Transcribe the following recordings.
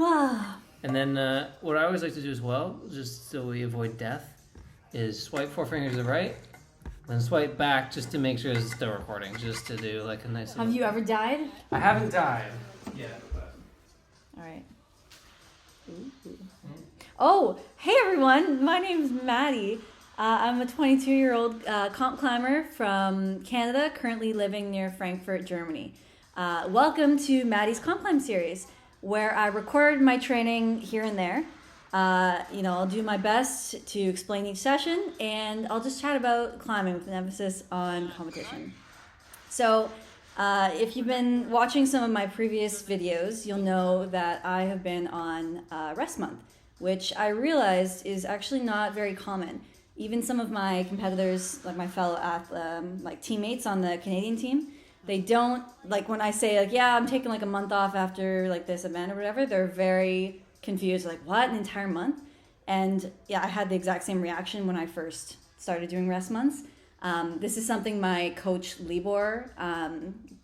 And then what I always like to do as well, just so we avoid death, is swipe 4 fingers to the right, then swipe back just to make sure it's still recording, just to do like a nice... Have you ever died? I haven't died yet, but... All right. Ooh. Oh, hey everyone, my name's Maddie. I'm a 22-year-old comp climber from Canada, currently living near Frankfurt, Germany. Welcome to Maddie's COMPCLIMB series, where I record my training here and there. I'll do my best to explain each session, and I'll just chat about climbing with an emphasis on competition. So, if you've been watching some of my previous videos, you'll know that I have been on rest month, which I realized is actually not very common. Even some of my competitors, like my fellow teammates on the Canadian team, they don't, like when I say like, yeah, I'm taking like a month off after like this event or whatever, they're very confused, like what, an entire month? And yeah, I had the exact same reaction when I first started doing rest months. This is something my coach Libor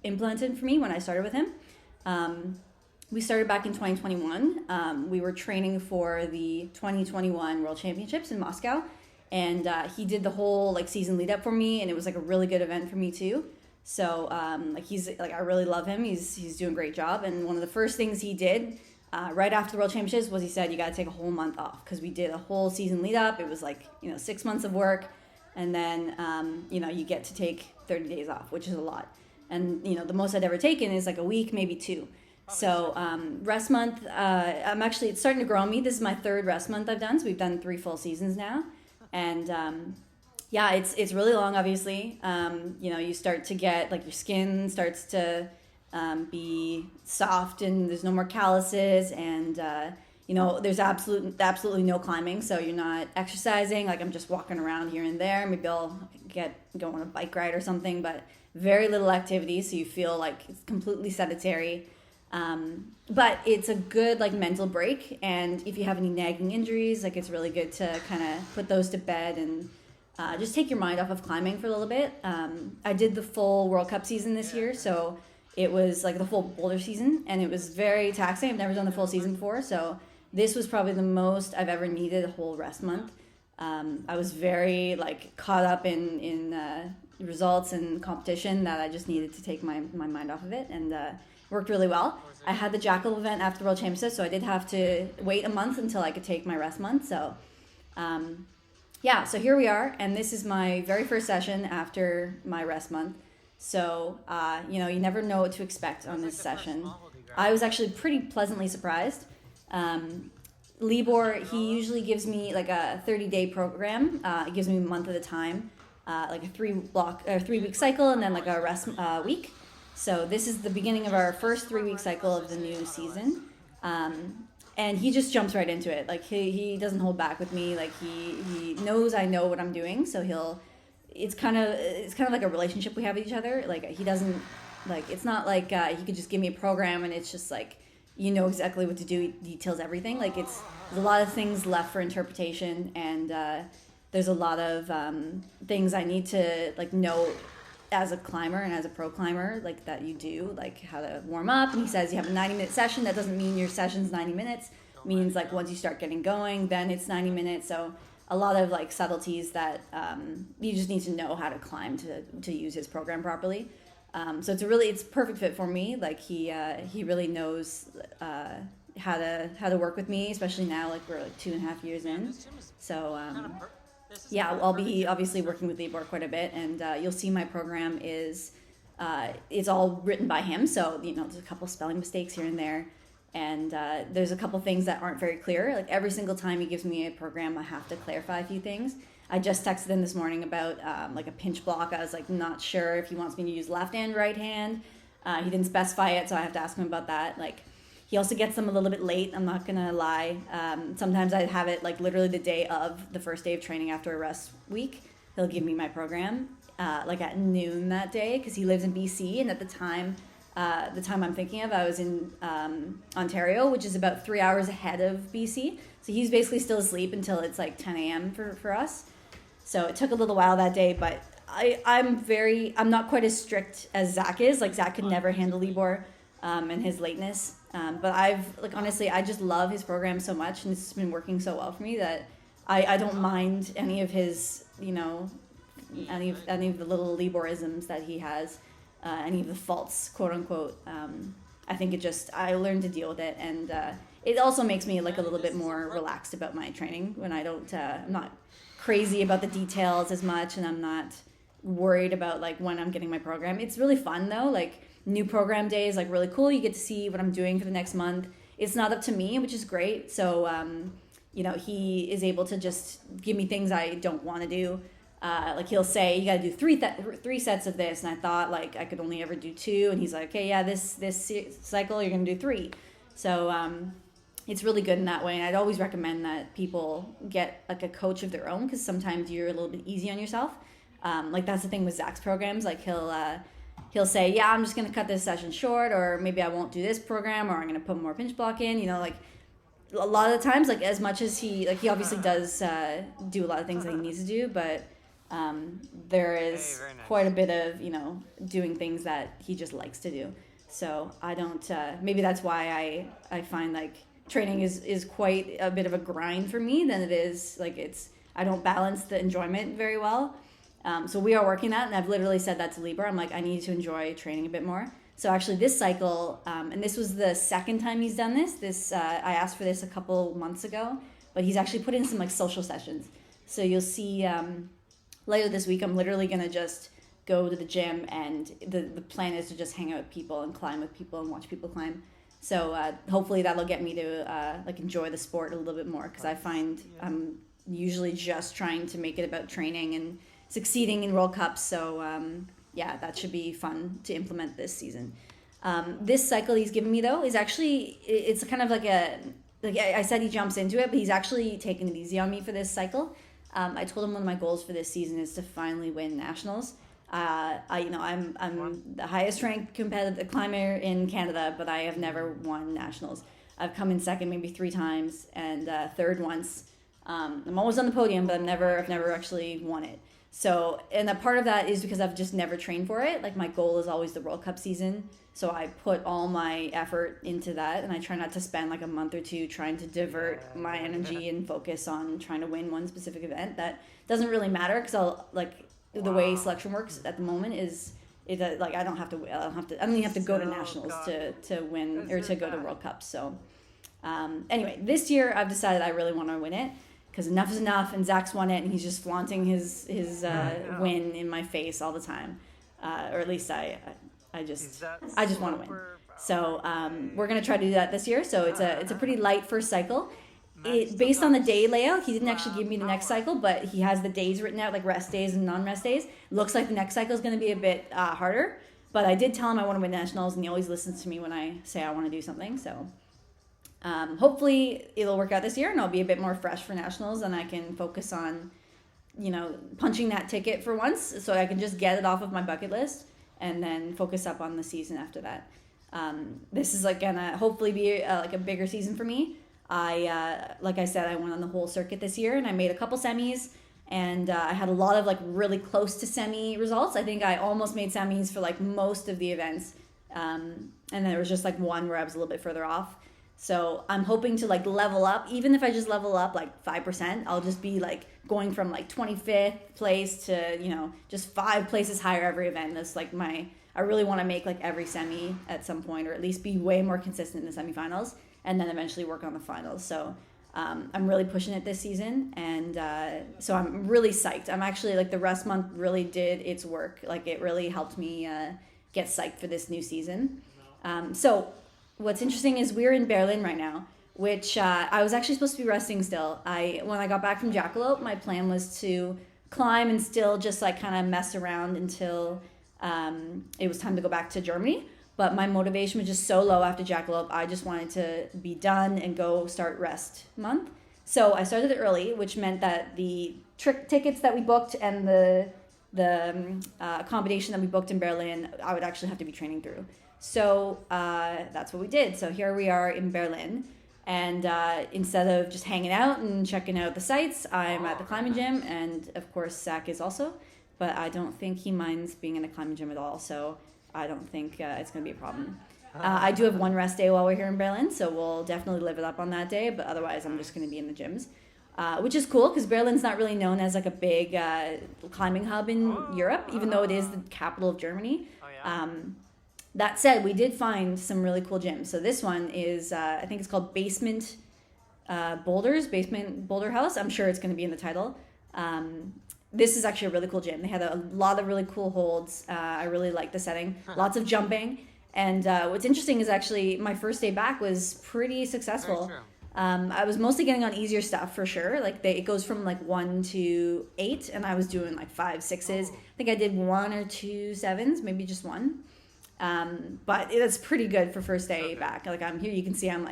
implemented for me when I started with him. We started back in 2021. We were training for the 2021 World Championships in Moscow. And he did the whole like season lead up for me, and it was like a really good event for me too. So I really love him. He's doing a great job. And one of the first things he did right after the World Championships was he said you got to take a whole month off, because we did a whole season lead up. It was like 6 months of work, and then you get to take 30 days off, which is a lot. And the most I'd ever taken is like a week, maybe two. So rest month, it's starting to grow on me. This is my third rest month I've done. So we've done 3 full seasons now. And it's really long, obviously. You start to get, like, your skin starts to be soft, and there's no more calluses, and, there's absolutely no climbing, so you're not exercising. Like, I'm just walking around here and there. Maybe I'll go on a bike ride or something, but very little activity, so you feel like it's completely sedentary. But it's a good like mental break, and if you have any nagging injuries, like it's really good to kind of put those to bed and just take your mind off of climbing for a little bit. I did the full World Cup season this year, so it was like the full Boulder season, and it was very taxing. I've never done the full season before, so this was probably the most I've ever needed a whole rest month. I was very like caught up in results and competition that I just needed to take my mind off of it, and worked really well. I had the Jackal event after the World Championships, so I did have to wait a month until I could take my rest month. So, so here we are, and this is my very first session after my rest month. So, you never know what to expect on this session. I was actually pretty pleasantly surprised. Libor, he usually gives me like a 30-day program. It gives me a month at a time, like a 3-week cycle, and then like a rest week. So this is the beginning of our first 3-week cycle of the new season. And he just jumps right into it. Like he doesn't hold back with me. Like he knows I know what I'm doing. So it's kind of like a relationship we have with each other. Like he doesn't, like, it's not like he could just give me a program and it's just like, exactly what to do. He details everything. Like there's a lot of things left for interpretation, and there's a lot of things I need to like know as a climber and as a pro climber, like that you do, like how to warm up. And he says you have a 90-minute session. That doesn't mean your session's 90 minutes. It means like once you start getting going, then it's 90 minutes. So a lot of like subtleties that you just need to know how to climb to use his program properly. So it's perfect fit for me. Like he really knows how to work with me, especially now, like we're like 2.5 years in. So I'll be obviously working with Libor quite a bit, and you'll see my program is it's all written by him. So there's a couple spelling mistakes here and there, and there's a couple things that aren't very clear. Like every single time he gives me a program, I have to clarify a few things. I just texted him this morning about like a pinch block. I was like not sure if he wants me to use left and right hand. He didn't specify it, so I have to ask him about that. Like he also gets them a little bit late. I'm not gonna lie. Sometimes I have it like literally the day of the first day of training after a rest week. He'll give me my program like at noon that day, because he lives in BC, and at the time I'm thinking of, I was in Ontario, which is about 3 hours ahead of BC. So he's basically still asleep until it's like 10 a.m. for us. So it took a little while that day, but I'm not quite as strict as Zach is. Like Zach could never handle Libor. and his lateness. But honestly, I just love his program so much, and it's been working so well for me that I don't mind any of his, any of the little Liborisms that he has, any of the faults, quote unquote. I think I learned to deal with it, and it also makes me like a little bit more relaxed about my training when I'm not crazy about the details as much, and I'm not worried about like when I'm getting my program. It's really fun though, like new program day is like really cool. You get to see what I'm doing for the next month. It's not up to me, which is great. So he is able to just give me things I don't want to do. Like he'll say, you got to do three sets of this, and I thought like I could only ever do 2, and he's like, okay, yeah, this cycle you're gonna do 3. So it's really good in that way, and I'd always recommend that people get like a coach of their own, because sometimes you're a little bit easy on yourself. Like that's the thing with Zach's programs. Like he'll say, yeah, I'm just gonna cut this session short, or maybe I won't do this program, or I'm gonna put more pinch block in. Like a lot of the times, like as much as he obviously does do a lot of things that he needs to do, but there is quite a bit of doing things that he just likes to do. So I don't maybe that's why I find like training is quite a bit of a grind for me than it is like I don't balance the enjoyment very well. So we are working that, and I've literally said that to Libra. I'm like, I need to enjoy training a bit more. So actually this cycle, and this was the second time he's done this I asked for this a couple months ago, but he's actually put in some like social sessions. So you'll see later this week, I'm literally going to just go to the gym, and the plan is to just hang out with people and climb with people and watch people climb. So hopefully that'll get me to like enjoy the sport a little bit more, because I find I'm usually just trying to make it about training and succeeding in World Cups. So yeah, that should be fun to implement this season. This cycle he's given me though is actually, it's kind of like I said he jumps into it, but he's actually taking it easy on me for this cycle. I told him one of my goals for this season is to finally win nationals. I'm the highest ranked competitive climber in Canada, but I have never won nationals. I've come in second maybe 3 times, and third once. I'm always on the podium, but I've never actually won it. So, and a part of that is because I've just never trained for it. Like my goal is always the World Cup season. So I put all my effort into that, and I try not to spend like a month or 2 trying to divert my energy and focus on trying to win one specific event. That doesn't really matter, because the way selection works at the moment is like I don't even have to go to nationals to win or to go to World Cups. So anyway, this year I've decided I really want to win it, because enough is enough, and Zach's won it, and he's just flaunting his win in my face all the time, or at least I just want to win. So we're gonna try to do that this year. So it's a pretty light first cycle. Based on the day layout, he didn't actually give me the next cycle, but he has the days written out, like rest days and non-rest days. Looks like the next cycle is going to be a bit harder, but I did tell him I want to win nationals, and he always listens to me when I say I want to do something. So hopefully it'll work out this year, and I'll be a bit more fresh for nationals, and I can focus on, punching that ticket for once, so I can just get it off of my bucket list and then focus up on the season after that. This is like gonna hopefully be like a bigger season for me. Like I said, I went on the whole circuit this year, and I made a couple semis, and I had a lot of like really close to semi results. I think I almost made semis for like most of the events, and there was just like one where I was a little bit further off. So I'm hoping to like level up. Even if I just level up like 5%, I'll just be like going from like 25th place to just 5 places higher every event. That's like I really want to make like every semi at some point, or at least be way more consistent in the semifinals, and then eventually work on the finals. So I'm really pushing it this season, and so I'm really psyched. I'm actually like the rest month really did its work. Like it really helped me get psyched for this new season. So what's interesting is we're in Berlin right now, which I was actually supposed to be resting still. When I got back from Jackalope, my plan was to climb and still just like kind of mess around until it was time to go back to Germany. But my motivation was just so low after Jackalope. I just wanted to be done and go start rest month. So I started it early, which meant that the tickets that we booked and the accommodation that we booked in Berlin, I would actually have to be training through. So that's what we did. So here we are in Berlin. And instead of just hanging out and checking out the sites, I'm at the climbing gym. And of course, Zach is also. But I don't think he minds being in a climbing gym at all. So I don't think it's going to be a problem. I do have one rest day while we're here in Berlin, so we'll definitely live it up on that day, but otherwise I'm just going to be in the gyms. Which is cool because Berlin's not really known as like a big climbing hub in Europe, even though it is the capital of Germany. That said, we did find some really cool gyms. So this one is, I think it's called Basement Boulder House. I'm sure it's going to be in the title. This is actually a really cool gym. They had a lot of really cool holds. I really like the setting. Lots of jumping. And what's interesting is actually my first day back was pretty successful. I was mostly getting on easier stuff for sure. Like it goes from like 1 to 8, and I was doing like 5, 6s. I think I did 1 or 2 7s, maybe just 1. But it's pretty good for first day back. Like I'm here, you can see I'm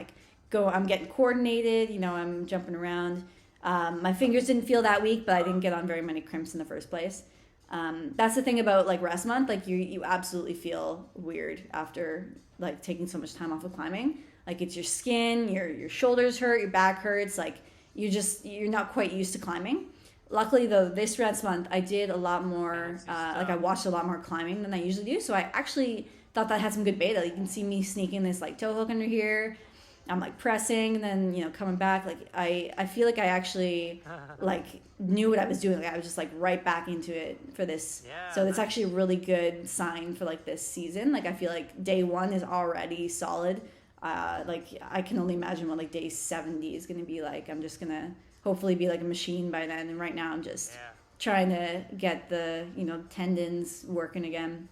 getting coordinated. You know, I'm jumping around. My fingers didn't feel that weak, but I didn't get on very many crimps in the first place. That's the thing about like rest month. Like you absolutely feel weird after like taking so much time off of climbing. Like it's your skin, your shoulders hurt, your back hurts. Like you're not quite used to climbing. Luckily though, this rest month I did a lot more. I watched a lot more climbing than I usually do. So I actually thought that had some good beta. You can see me sneaking this like toe hook under here. I'm like pressing, and then coming back. Like I feel like I actually like knew what I was doing. Like I was just like right back into it for this. So it's actually a really good sign for like this season. Like I feel like day 1 is already solid. Like I can only imagine what like day 70 is gonna be like. I'm just gonna hopefully be like a machine by then. And right now I'm just trying to get the tendons working again.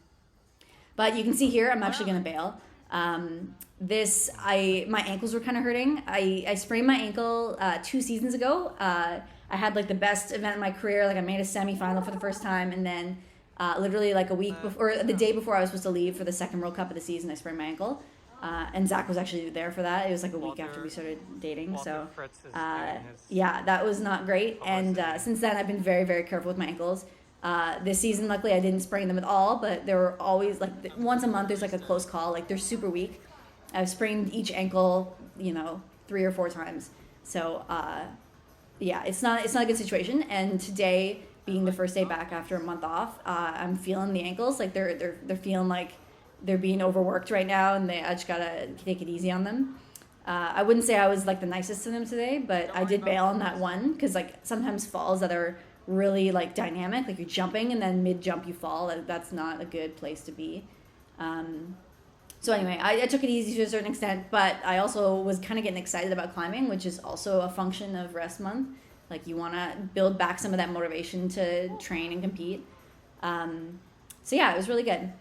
But you can see here I'm actually gonna bail. My ankles were kind of hurting. I sprained my ankle 2 seasons ago. I had like the best event in my career. Like I made a semifinal for the first time, and then literally like a week before, or the day before I was supposed to leave for the second World Cup of the season, I sprained my ankle. And Zach was actually there for that. It was like a week after we started dating. So that was not great. And since then I've been very, very careful with my ankles. This season, luckily, I didn't sprain them at all, but there were always like once a month there's like a close call. Like they're super weak. I've sprained each ankle, 3 or 4 times. So it's not a good situation. And today, being the first day back after a month off, I'm feeling the ankles like they're feeling like they're being overworked right now, and I just gotta take it easy on them. I wouldn't say I was like the nicest to them today, but I did bail on that one because like sometimes falls that are really like dynamic, like you're jumping and then mid jump you fall. That's not a good place to be. So anyway, I took it easy to a certain extent, but I also was kind of getting excited about climbing, which is also a function of rest month. Like you want to build back some of that motivation to train and compete. It was really good.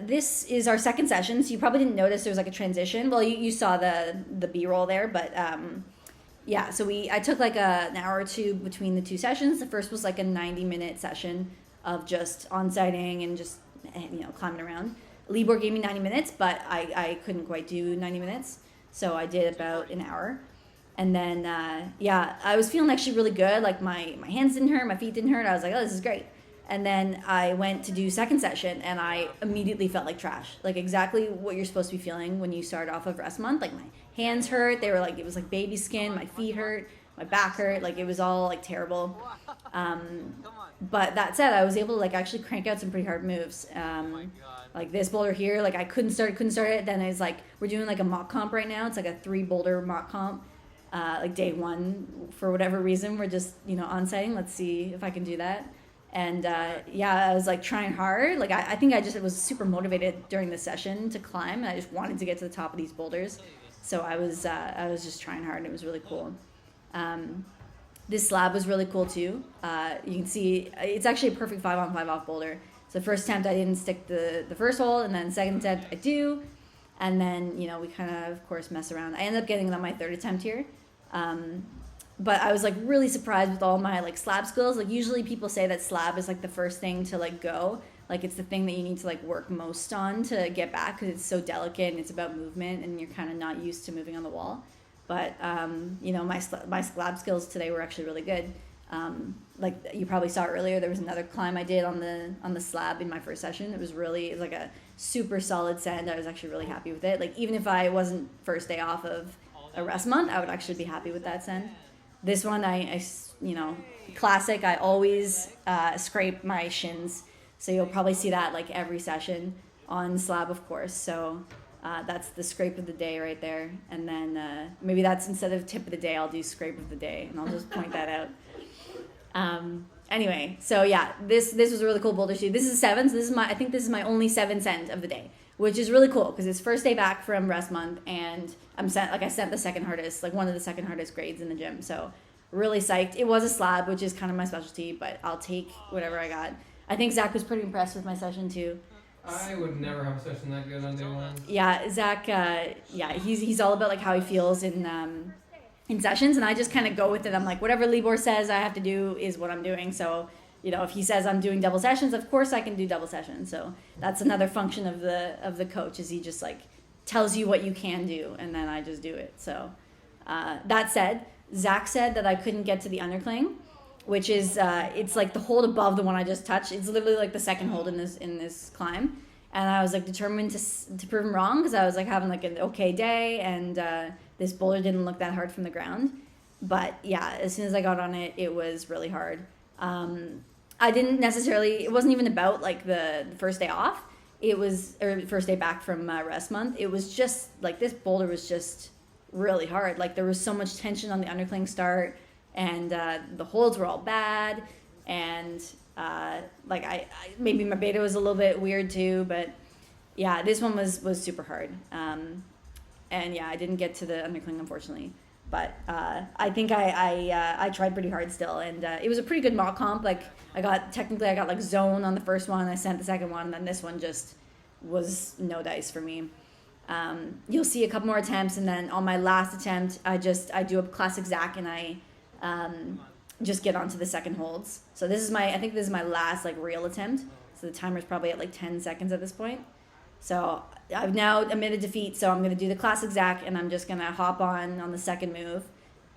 This is our second session, so you probably didn't notice there was like a transition. Well, you saw the B-roll there, but I took like an hour or 2 between the 2 sessions. The first was like a 90-minute session of just on-sighting and just climbing around. Libor gave me 90 minutes, but I couldn't quite do 90 minutes, so I did about an hour. And then I was feeling actually really good. Like my hands didn't hurt, my feet didn't hurt. I was like, oh, this is great. And then I went to do second session, and I immediately felt like trash. Like exactly what you're supposed to be feeling when you start off of rest month. Like my hands hurt. They were like, it was like baby skin. My feet hurt. My back hurt. Like it was all like terrible. But that said, I was able to like actually crank out some pretty hard moves. Like this boulder here, like I couldn't start it. Then I was like, we're doing like a mock comp right now. It's like a 3 boulder mock comp. Like day 1, for whatever reason, we're just, on-sighting. Let's see if I can do that. And I was like trying hard. Like I think I just was super motivated during the session to climb. I just wanted to get to the top of these boulders. So I was just trying hard, and it was really cool. This slab was really cool too. You can see it's actually a perfect 5-on 5-off boulder. So the first attempt I didn't stick the first hole, and then second attempt I do. And then, we kind of course, mess around. I ended up getting it on my third attempt here. But I was like really surprised with all my like slab skills. Like usually people say that slab is like the first thing to like go. Like it's the thing that you need to like work most on to get back because it's so delicate and it's about movement and you're kind of not used to moving on the wall. But my slab skills today were actually really good. Like you probably saw earlier, there was another climb I did on the slab in my first session. It was like a super solid send. I was actually really happy with it. Like even if I wasn't first day off of a rest month, I would actually be happy with that send. This one, I classic. I always scrape my shins, so you'll probably see that like every session on slab, of course. So That's the scrape of the day right there. And then maybe that's instead of tip of the day, I'll do scrape of the day, and I'll just point that out. Anyway, so yeah, this was a really cool boulder shoot. This is 7, so I think this is my only 7 cent of the day, which is really cool because it's first day back from rest month, and I sent the second hardest, like one of the second hardest grades in the gym. So really psyched. It was a slab, which is kind of my specialty, but I'll take whatever I got. I think Zach was pretty impressed with my session too. I would never have a session that good on day 1. Yeah, Zach. He's all about like how he feels in sessions, and I just kind of go with it. I'm like, whatever Libor says I have to do is what I'm doing. So, if he says I'm doing double sessions, of course I can do double sessions. So that's another function of the coach, is he just like tells you what you can do, and then I just do it. So that said, Zach said that I couldn't get to the undercling, which is it's like the hold above the one I just touched. It's literally like the second hold in this climb, and I was like determined to prove him wrong, because I was like having like an okay day, and this boulder didn't look that hard from the ground. But yeah, as soon as I got on it, it was really hard. I didn't necessarily, it wasn't even about like the first day off. Or first day back from rest month. It was just like this boulder was just really hard. Like there was so much tension on the undercling start, and the holds were all bad, and like I maybe my beta was a little bit weird too, but yeah, this one was super hard. And yeah, I didn't get to the undercling, unfortunately, but I think I tried pretty hard still, and it was a pretty good mock comp. Like I got like zone on the first one, I sent the second one, and then this one just was no dice for me. You'll see a couple more attempts, and then on my last attempt, I do a classic Zach, and I just get onto the second holds. So I think this is my last like real attempt. So the timer's probably at like 10 seconds at this point. So I've now admitted defeat, so I'm going to do the classic Zach, and I'm just going to hop on the second move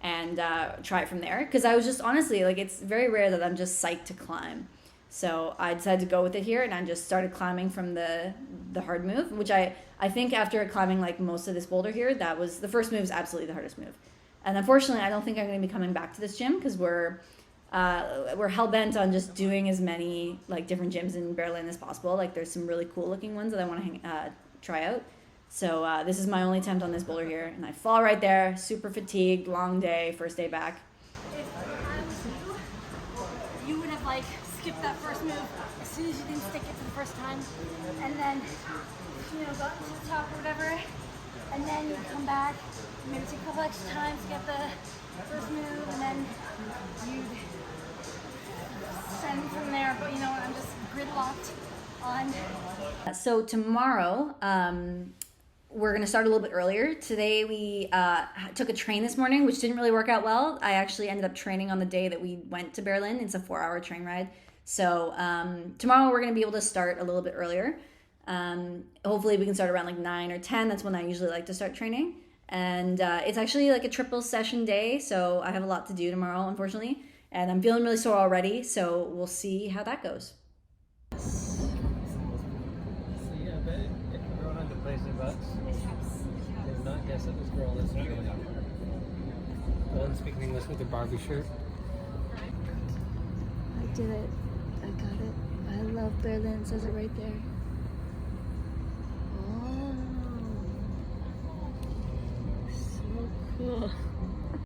and try it from there. Because I was just, honestly, like, it's very rare that I'm just psyched to climb. So I decided to go with it here, and I just started climbing from the hard move, which I think after climbing, like, most of this boulder here, that was, the first move is absolutely the hardest move. And unfortunately, I don't think I'm going to be coming back to this gym, because we're hell-bent on just doing as many like different gyms in Berlin as possible. Like there's some really cool looking ones that I want to try out. So this is my only attempt on this boulder here, and I fall right there, super fatigued, long day, first day back. If I was you would have like skipped that first move as soon as you didn't stick it for the first time, and then got to the top or whatever, and then you'd come back, maybe take a couple extra times to get the first move, and then you'd send from there. But I'm just gridlocked on. So tomorrow, we're going to start a little bit earlier. Today we took a train this morning, which didn't really work out well. I actually ended up training on the day that we went to Berlin. It's a 4-hour train ride. So tomorrow we're going to be able to start a little bit earlier. Hopefully we can start around like 9 or 10. That's when I usually like to start training. And it's actually like a triple session day, so I have a lot to do tomorrow, unfortunately. And I'm feeling really sore already, so we'll see how that goes. So yeah, but if a girl had to place their butts, they would not guess that this girl is really out there. One speaking English with a Barbie shirt. I did it. I got it. I love Berlin. It says it right there. Oh, so cool.